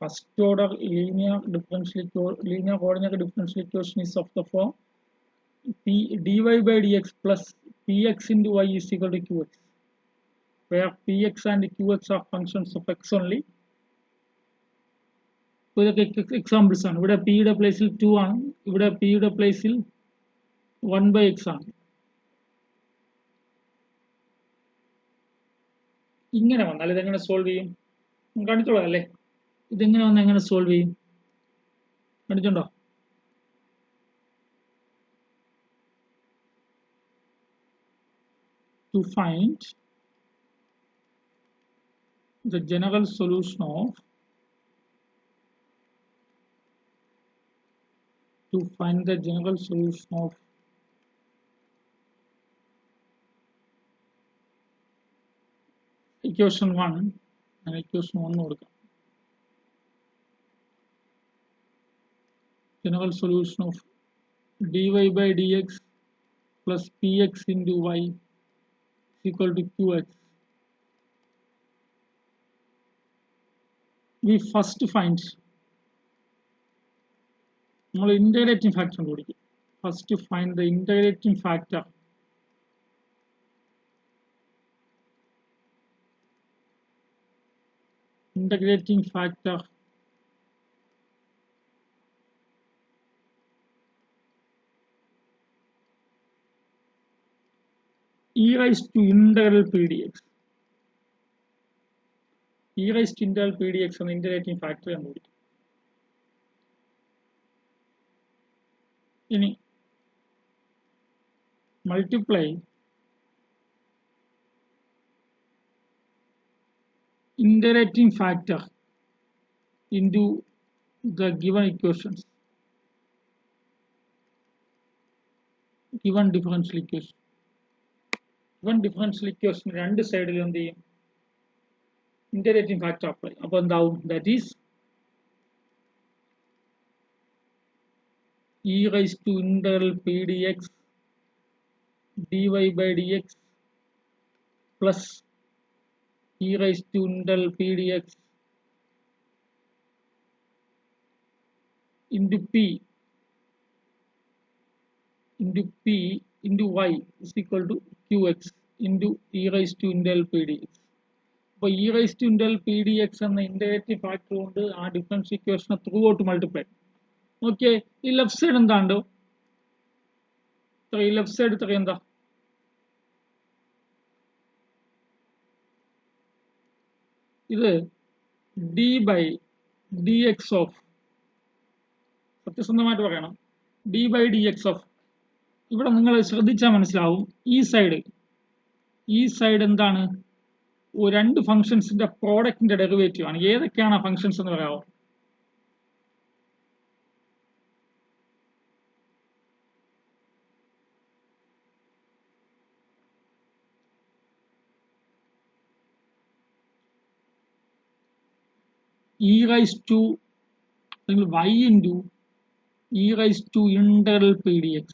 first order linear coordinate differential equation is of the form p dy by dx plus px into y is equal to qx, where px and qx are functions of x only. So the examples are ഇവിടെ p യുടെ പ്ലേസിൽ 2 ആണ്, ഇവിടെ p യുടെ പ്ലേസിൽ 1/x ആണ്. ഇങ്ങനെ വന്നാൽ ഇതെങ്ങനെ സോൾവ് ചെയ്യും? കാണിച്ചോളാം അല്ലേ? ഇതെങ്ങനെ വന്നാൽ എങ്ങനെ സോൾവ് ചെയ്യും? കാണിച്ചോണ്ടോ? To find the general solution of equation 1 and equation 1 കൊടുക്കാം. General solution of dy by dx plus px into y is equal to qx. We first find integrating factor കൊടുക്കും. First find the integrating factor e raised to integral p dx. E raised to integral p dx എന്ന integrating factor കണ്ടുപിടിക്കും. ഇനി multiply integrating factor into the given equations, given differential equation. Given differential equation രണ്ട് സൈഡിൽ എന്ത് ചെയ്യും? integrating factor apply. അപ്പോൾ എന്താവും? that is e raised to integral p dx dy by dx plus e raised to integral p dx into p into y is equal to qx into e raised to integral p dx. അപ്പോൾ e raised to integral p dx എന്ന integrating factor കൊണ്ട് ആ differential equation through out multiply. Okay, ഈ left side എന്താണ്ടോ? ഈ left side ഇത്ര എന്താ? ഇത് d by dx of, സത്യസന്ധമായിട്ട് പറയണം, d by dx ഓഫ്, ഇവിടെ നിങ്ങൾ ശ്രദ്ധിച്ചാൽ മനസ്സിലാവും ഈ സൈഡ് എന്താണ്? രണ്ട് ഫംഗ്ഷൻസിന്റെ പ്രോഡക്റ്റിന്റെ ഡെറിവേറ്റീവ് ആണ്. ഏതൊക്കെയാണ് ആ ഫംഗ്ഷൻസ് എന്ന് പറയാമോ? e raised to y into e raised to integral p dx,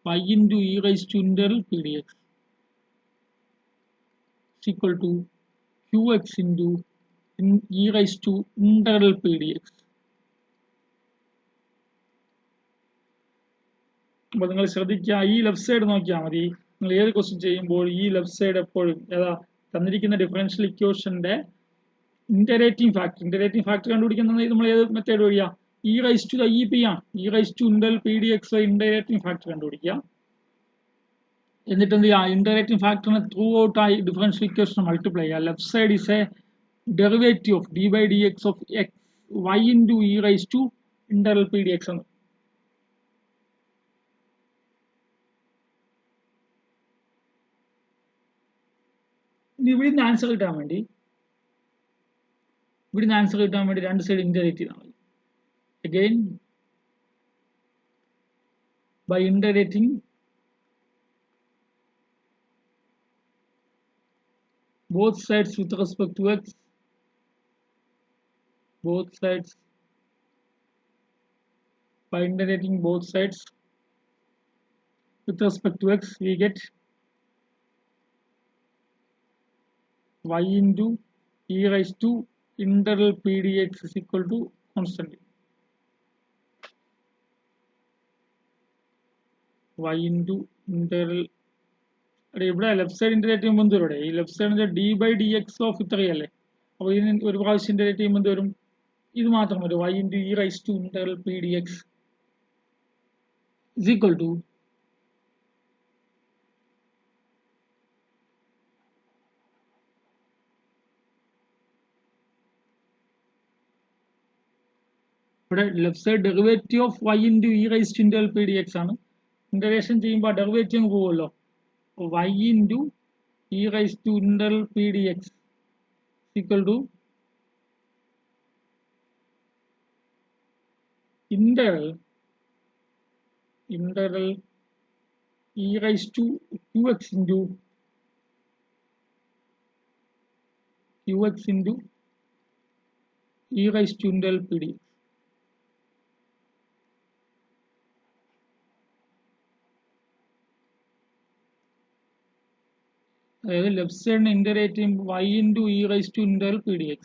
y into e raised to integral p dx is equal to qx into e raised to integral p dx. അപ്പോൾ നിങ്ങൾ ശ്രദ്ധിക്കുക, ഈ left side നോക്കിയാൽ മതി. നിങ്ങൾ ഏത് question ചെയ്യുമ്പോൾ ഈ ലെഫ്റ്റ് സൈഡ് എപ്പോഴും ഏതാ തന്നിരിക്കുന്ന ഡിഫറൻഷ്യൽ ഇക്വേഷന്റെ ഇന്റഗ്രേറ്റിംഗ് ഫാക്ടർ കണ്ടുപിടിക്കുന്നത് നമ്മൾ ഏത് മെത്തേഡ് വഴിയാ? e raised to ഈ p ആണ്. e raised to integral p dx integrating factor കണ്ടുപിടിക്കുക. എന്നിട്ട് എന്ത് ചെയ്യുക? ഇന്റഗ്രേറ്റിംഗ് ഫാക്ടറിനെ ത്രൂ ഔട്ട് ആയി ഡിഫറൻഷ്യൽ ഇക്വേഷൻ മൾട്ടിപ്ലൈ ചെയ്യുക. Left side is A derivative of d by dx of x y into e raised to integral p dx എന്ന്. ഇവിടുന്ന് answer കിട്ടാൻ വേണ്ടി രണ്ട് സൈഡ് ഇന്റഗ്രേറ്റ് ചെയ്താൽ മതി. Again by integrating both sides with respect to x, by integrating both sides with respect to x, we get y into e raised to integral p dx is equal to constant y into integral ഇവിടെ left side integrate ചെയ്യുമ്പോൾ എന്ത് വരും ഈ left സൈഡിന്റെ D by D X of ഇത്രയല്ലേ അപ്പോൾ ഇതിന് ഒരു പ്രാവശ്യം ഇന്റഗ്രേറ്റ് ചെയ്യുമ്പോൾ എന്ത് വരും ഇത് മാത്രം വരും y into e raised to integral p dx is equal to ഇവിടെ left side derivative of y into e raised to integral p dx ആണ് ഇന്റഗ്രേഷൻ ചെയ്യുമ്പോൾ ഡെറിവേറ്റീവ് അങ്ങ് പോകുമല്ലോ y into e raised to integral p dx is equal to integral e raised to qx into e raised to integral p dx അതായത് left സൈഡിന് ഇന്റഗ്രേറ്റ് ചെയ്യുമ്പോൾ y into e raised to integral p dx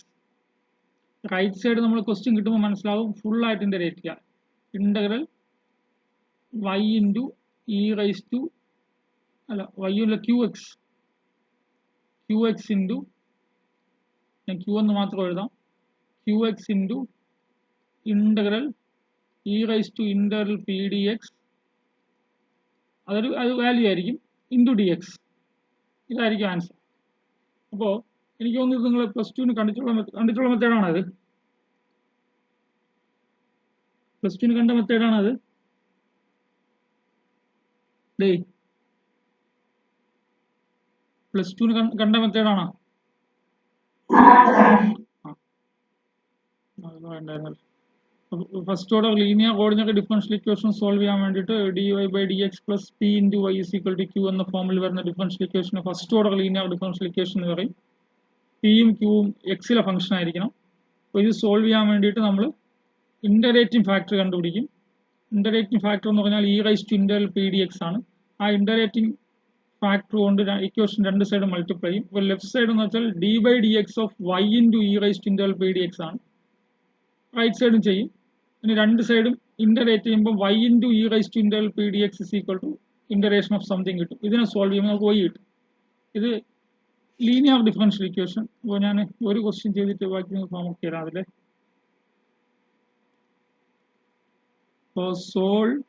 right side നമ്മൾ question കിട്ടുമ്പോൾ മനസ്സിലാവും full ആയിട്ട് ഇന്റഗ്രേറ്റ് ചെയ്യുക ഇന്റഗ്രൽ y into e raised to അല്ല y അല്ല qx into ഞാൻ q എന്ന് മാത്രം എഴുതാം qx into integral e raised to integral p dx അത് വാല്യൂ ആയിരിക്കും into dx ഇതായിരിക്കും ആൻസർ അപ്പോൾ എനിക്ക് തോന്നുന്നത് നിങ്ങൾ പ്ലസ് ടുവിന് കണ്ടിട്ടുള്ള മെത്തേഡാണത് പ്ലസ് ടുവിന് കണ്ട മെത്തേഡാണത് പ്ലസ് ടുവിന് കണ്ട മെത്തേഡാണോ first order linear coordinate differential equation solve ചെയ്യാൻ വേണ്ടിയിട്ട് dy by dx plus p into y is equal to q എന്ന ഫോമിൽ വരുന്ന differential equation first order linear differential equation എന്ന് പറയും പിയും ക്യൂവും എക്സിലെ ഫംഗ്ഷൻ ആയിരിക്കണം അപ്പോൾ ഇത് സോൾവ് ചെയ്യാൻ വേണ്ടിയിട്ട് നമ്മൾ ഇന്റഗ്രേറ്റിംഗ് ഫാക്ടർ കണ്ടുപിടിക്കും ഇന്റഗ്രേറ്റിംഗ് ഫാക്ടർ എന്ന് പറഞ്ഞാൽ e raised to integral p dx ആണ് ആ ഇന്റഗ്രേറ്റിംഗ് ഫാക്ടർ കൊണ്ട് ഇക്വേഷൻ രണ്ട് സൈഡ് മൾട്ടിപ്ലൈ ചെയ്യും ഇപ്പോൾ ലെഫ്റ്റ് സൈഡ് എന്ന് വെച്ചാൽ d by dx of y into e raised to integral p dx ആണ് റൈറ്റ് സൈഡും ചെയ്യും ഇനി രണ്ട് സൈഡും ഇന്റഗ്രേറ്റ് ചെയ്യുമ്പോൾ y into e raised to integral p dx is equal to integration of something കിട്ടും ഇതിനെ സോൾവ് ചെയ്യുമ്പോൾ നമുക്ക് y കിട്ടും ഇത് ലീനിയർ ഡിഫറൻഷ്യൽ ഇക്വേഷൻ അപ്പോൾ ഞാൻ ഒരു ക്വസ്റ്റ്യൻ ചെയ്തിട്ട് ബാക്കി ഫോം ഒക്കെ തരാം അതിലെ solve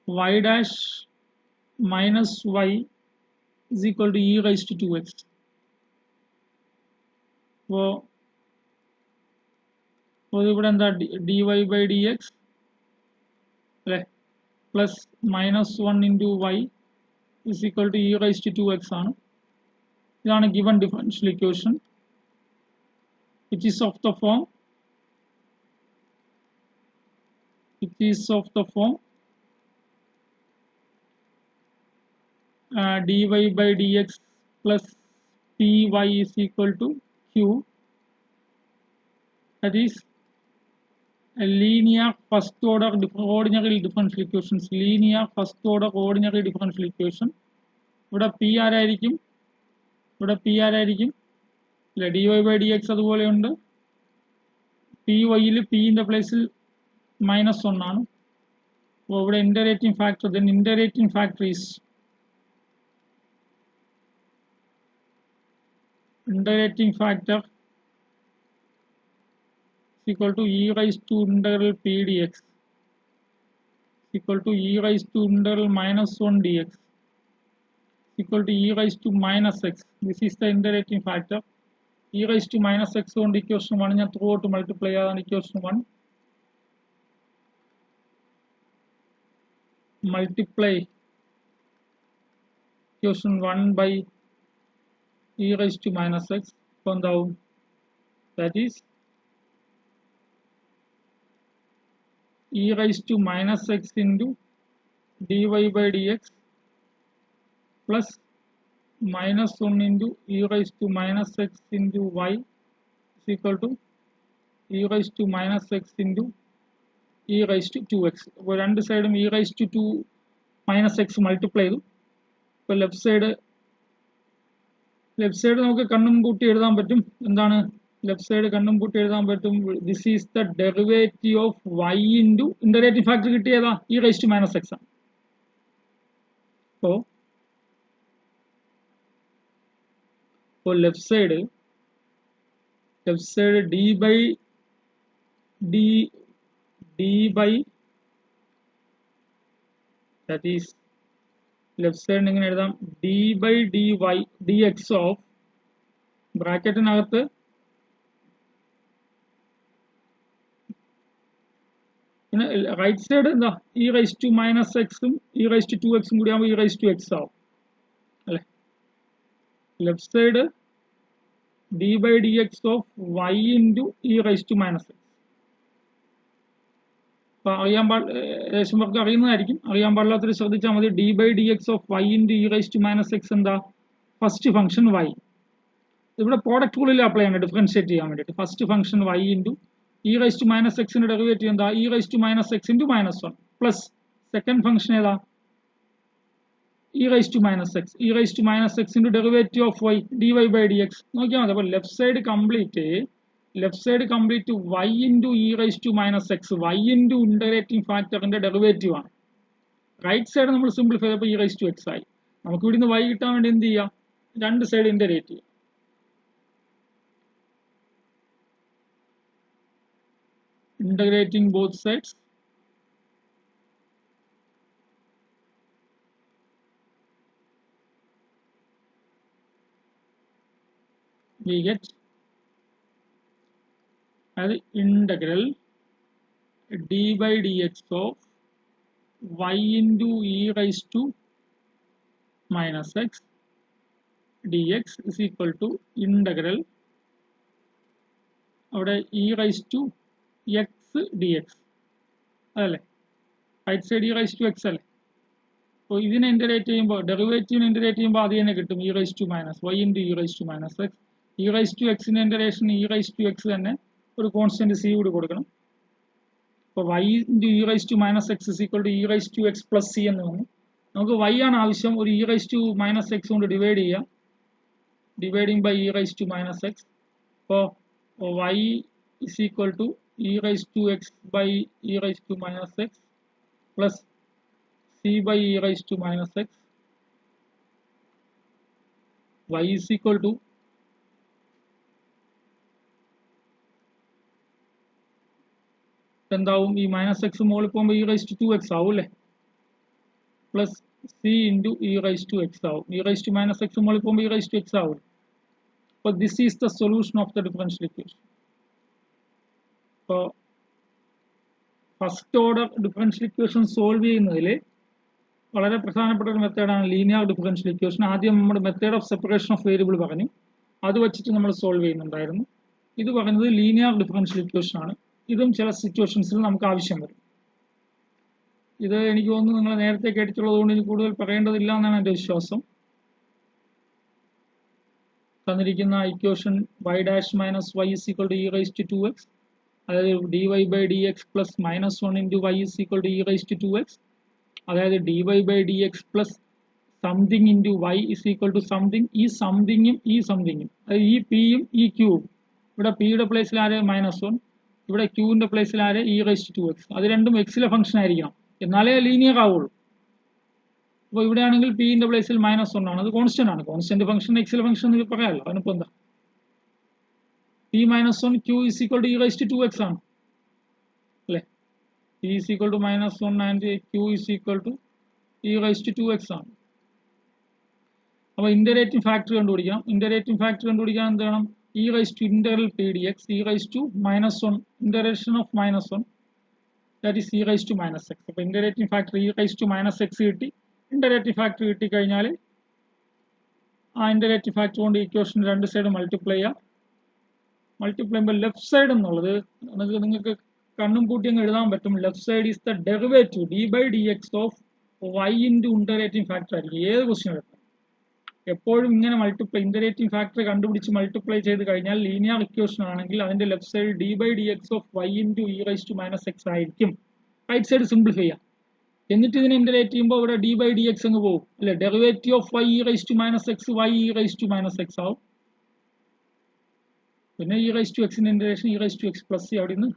y dash minus y is equal to e raised to 2x അപ്പോൾ ഇവിടെ എന്താ dy by dx അല്ലേ plus minus 1 into y is equal to e raised to 2x ആണ് ഇതാണ് given differential equation which is of the form dy by dx plus py is equal to q that is a linear first order ordinary differential equations linear first order ordinary differential equation ഇവിടെ p ആരായിരിക്കും ഇല്ല dy by dx അതുപോലെ ഉണ്ട് py യിൽ p ന്റെ പ്ലേസിൽ -1 ആണ് അപ്പോൾ ഇവിടെ integrating factor then integrating factor is integrating factor is equal to e raised to integral p dx is equal to e raised to integral -1 dx is equal to e raised to minus x. This is the integrating factor. E raised to minus x കൊണ്ട് equation 1 ഞാൻ throughout multiply ചെയ്താണ് equation 1 multiply equation 1 by e raised to minus x എന്താവും that is e raised to minus x into dy by dx plus minus 1 into e raised to minus x into y is equal to e raised to minus x into e raised to 2x അപ്പോൾ രണ്ട് സൈഡും e raised to 2 minus x multiply ചെയ്തു ഇപ്പോൾ left side left side നമുക്ക് കണ്ണും കൂട്ടി എഴുതാൻ പറ്റും. എന്താണ് ലെഫ്റ്റ് സൈഡ് കണ്ണും കൂട്ടി എഴുതാൻ പറ്റും. This is the derivative of y into integrating factor കിട്ടിയതാ e raise to minus X ആണ്. അപ്പോൾ left side d by that is left side ഇങ്ങനെ എഴുതാം d by dy dx of ബ്രാക്കറ്റിനകത്ത് പിന്നെ റൈറ്റ് സൈഡ് എന്താ e റൈസ് ടു മൈനസ് എക്സും e raise to 2x കൂടി ആകുമ്പോൾ e റൈസ് ടു എക്സ് ആവും അല്ലെ. Left side d by dx of y into e raise to minus X. അപ്പൊ ഏകദേശം പേർക്ക് അറിയുന്നതായിരിക്കും. അറിയാൻ പാടില്ലാത്തൊരു ശ്രദ്ധിച്ചാൽ മതി. d by dx of y into e raise to minus x എന്താ ഫസ്റ്റ് ഫംഗ്ഷൻ y. ഇവിടെ പ്രോഡക്റ്റ് റൂളിൽ അപ്ലൈ ചെയ്യണം ഡിഫറൻഷിയേറ്റ് ചെയ്യാൻ വേണ്ടിയിട്ട്. First function y into e raise to minus എക്സിന്റെ ഡെറിവേറ്റീവ് എന്താ e raise to minus x into minus 1 plus second function ഏതാ e raise to minus X e raise to minus x into derivative of y dy by dx. നോക്കിയാൽ മതി. അപ്പോൾ left side complete y into e raise to minus x y into integrating ഫാക്ടറിന്റെ derivative ആണ്. Right side നമ്മൾ simplify ചെയ്തപ്പോൾ e raise to x ആയി. നമുക്ക് ഇവിടുന്ന് y കിട്ടാൻ വേണ്ടി എന്ത് ചെയ്യാം, രണ്ട് സൈഡ് ഇന്റഗ്രേറ്റ് ചെയ്യാം. Integrating both sides, we get as integral d by dx of y into e raised to minus x dx is equal to integral അവിടെ e raised to x dx അതല്ലേ, right side e raise to x അല്ലേ. അപ്പോൾ ഇതിനെ integrate ചെയ്യുമ്പോൾ ഡെറിവേറ്റീവിനെ integrate ചെയ്യുമ്പോൾ അത് തന്നെ കിട്ടും e raise to minus y into e raise to minus X. e raise to എക്സിന്റെ integration e raise to X തന്നെ ഒരു കോൺസ്റ്റന്റ് c കൂടി കൊടുക്കണം. അപ്പോൾ y into e raise to minus X is equal to e raise to X plus c എന്ന് വന്നു. നമുക്ക് y ആണ് ആവശ്യം. ഒരു e raise to minus X കൊണ്ട് ഡിവൈഡ് ചെയ്യാം. Dividing by e raise to minus X. അപ്പോൾ y is equal to e raised to x by e raised to minus x plus c by e raised to minus x. Y is equal to എന്താവും, ഈ minus X മുകളിൽ പോകുമ്പോൾ e raised to 2x ആവും അല്ലേ, plus c into e raised to x ആവും. e raised to minus x മുകളിൽ പോകുമ്പോൾ e raised to x ആവും. അപ്പോൾ this is the solution of the differential equation. അപ്പോൾ first order differential equation solve ചെയ്യുന്നതിൽ വളരെ പ്രധാനപ്പെട്ട ഒരു മെത്തേഡാണ് ലീനിയർ ഡിഫറൻഷ്യൽ ഇക്വേഷൻ. ആദ്യം നമ്മുടെ method of separation of variable പറഞ്ഞു, അത് വെച്ചിട്ട് നമ്മൾ സോൾവ് ചെയ്യുന്നുണ്ടായിരുന്നു. ഇത് പറയുന്നത് ലീനിയർ ഡിഫറൻഷ്യൽ ഇക്വേഷൻ ആണ്. ഇതും ചില സിറ്റുവേഷൻസിൽ നമുക്ക് ആവശ്യം വരും. ഇത് എനിക്ക് തോന്നുന്നു നിങ്ങൾ നേരത്തെ കേട്ടിട്ടുള്ളത് കൊണ്ട് ഇനി കൂടുതൽ പറയേണ്ടതില്ല എന്നാണ് എൻ്റെ വിശ്വാസം. തന്നിരിക്കുന്ന equation y dash minus y is equal to e raised to 2x, അതായത് dy by dx plus minus 1 into y is equal to e raised to 2x, അതായത് dy by dx plus something into y is equal to something. ഈ സംതിങ്ങും അതായത് ഈ പിയും ഈ ക്യൂവും, ഇവിടെ പിയുടെ പ്ലേസിൽ ആര് -1, ഇവിടെ ക്യൂവിന്റെ പ്ലേസിൽ ആര് e raised to 2x. അത് രണ്ടും എക്സിലെ ഫംഗ്ഷൻ ആയിരിക്കണം, എന്നാലേ ലീനിയർ ആവുള്ളൂ. അപ്പോൾ ഇവിടെ ആണെങ്കിൽ പിന്റെ പ്ലേസിൽ -1 ആണ്, അത് കോൺസ്റ്റന്റ് ആണ്. കോൺസ്റ്റന്റ് ഫംഗ്ഷൻ എക്സിലെ ഫംഗ്ഷൻ എന്ന് പറയാമല്ലോ. അതിനിപ്പോൾ എന്താ p -1 q is equal to e raised to 2x ആണ് അല്ലേ. p is equal to -1 and q is equal to e raised to 2x ആണ്. അപ്പോൾ ഇന്റഗ്രേറ്റിംഗ് ഫാക്ടർ കണ്ടുപിടിക്കണം. ഇന്റഗ്രേറ്റിംഗ് ഫാക്ടർ കണ്ടുപിടിക്കാൻ എന്ത് വേണം, e raised to integral p dx e raised to -1 integration of -1 that is e raised to -x. അപ്പോൾ integrating factor e raised to -x കിട്ടി. Integrating factor കിട്ടിക്കഴിഞ്ഞാൽ ആ ഇന്റഗ്രേറ്റിംഗ് ഫാക്ടർ കൊണ്ട് equation രണ്ട് സൈഡ് മൾട്ടിപ്ലൈ ചെയ്യാം. മൾട്ടിപ്ലൈ ചെയ്യുമ്പോൾ left side എന്നുള്ളത് നിങ്ങൾക്ക് കണ്ണും കൂട്ടി അങ്ങ് എഴുതാൻ പറ്റും. Left side is the derivative d by dx of y into integrating factor ആയിരിക്കും ഏത് ക്വസ്റ്റ്യൻ എടുത്താൽ. എപ്പോഴും ഇങ്ങനെ ഇന്റഗ്രേറ്റിംഗ് ഫാക്ടർ കണ്ടുപിടിച്ച് മൾട്ടിപ്ലൈ ചെയ്ത് കഴിഞ്ഞാൽ ലീനിയർ ഇക്വേഷൻ ആണെങ്കിൽ അതിന്റെ left side d by dx of y into e raised to minus x ആയിരിക്കും. റൈറ്റ് സൈഡ് സിംപ്ലിഫൈ ചെയ്യാം. എന്നിട്ട് ഇതിനെ ഇന്റഗ്രേറ്റ് ചെയ്യുമ്പോൾ ഇവിടെ ഡി ബൈ ഡി എക്സ് അങ്ങ് പോകും അല്ലെ. Derivative of y e raise to minus x y e raise to minus x ആവും. പിന്നെ ഇ റൈസ് ടു എക്സിന്റെ integration e raise to X plus c അവിടെ നിന്ന്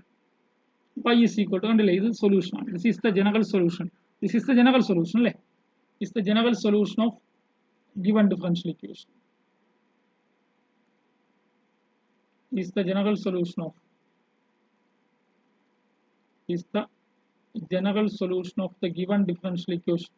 y is equal to കണ്ടില്ലേ ഇത് സൊല്യൂഷൻ ആണ്. This is the general solution. This is the general solution അല്ലേ. Is the general solution of given differential equation. Is the general solution of is the general solution of the given differential equation.